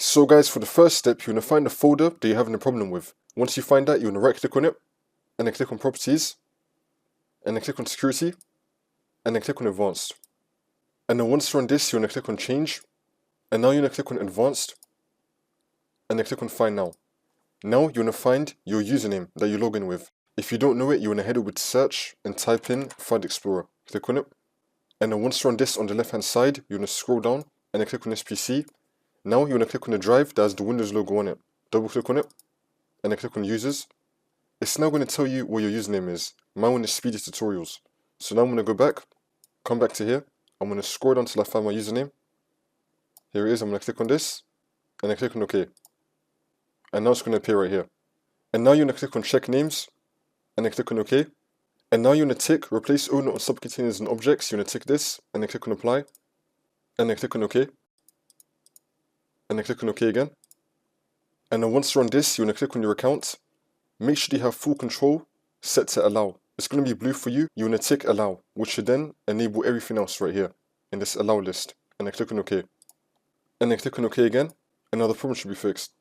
So guys, for the first step, you want to find the folder that you're having a problem with. Once you find that, you want to right click on it, and then click on properties, and then click on security, and then click on advanced. And then once you're on this, you want to click on change, and now you want to click on advanced, and then click on find now. Now you want to find your username that you log in with. If you don't know it, you want to head over to search and type in Find Explorer. Click on it, and then once you're on this on the left hand side, you want to scroll down and then click on this PC. Now you want to click on the drive that has the Windows logo on it. Double click on it, and then click on users. It's now going to tell you what your username is. My one is Speedy Tutorials. So now I'm going to go back, come back to here. I'm going to scroll down until I find my username. Here it is. I'm going to click on this, and then click on OK. And now it's going to appear right here. And now you want to click on check names, and then click on OK. And now you want to tick replace owner on subcontainers and objects. You want to tick this, and then click on apply, and then click on OK. And then click on OK again. And then once you're on this, you want to click on your account. Make sure you have full control set to allow. It's going to be blue for you. You want to tick allow, which should then enable everything else right here in this allow list. And then click on OK. And then click on OK again, and now the problem should be fixed.